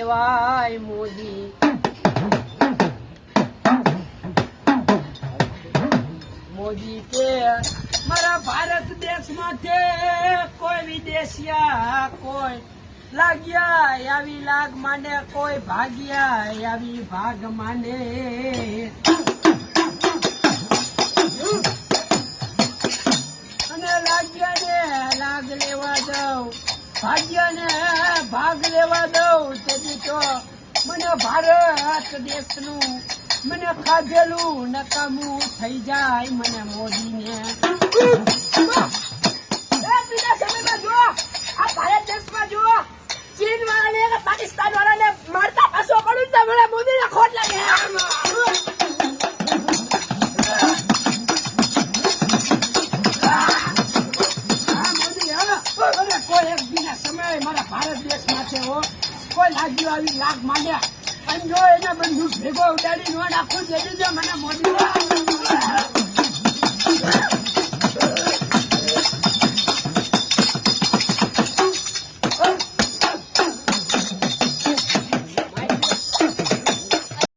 કહેવાય મોદી. મોદી કે મારા ભારત દેશ માટે કોઈ વિદેશિયા કોઈ લાગ્યા આવી લાગ માંડે કોઈ ભાગ્યા આવી ભાગ માંડે. અને લાગ્યા ને લાગ લેવા દઉં ભાગ્યા ને ભાગ લેવા દઉં તેથી તો મને ભારત દેશનું મને ખાધેલું નકામું થઈ જાય મને મોદીને. બીજા સમયમાં જો આ ભારત દેશમાં જો ચીન વાળાને અને પાકિસ્તાન વાળાને મારતા પાછો પડું તો મને મોદીને ખોટ લાગે. કોઈ એક બીજા સમય મારા ભારત દેશમાં છે હો કોઈ લાગ્યું આવી લાગ માંડ્યા અને જો એને બંદૂક ભેગો ઉડાડી નો નાખું જડી દે મને મોદી.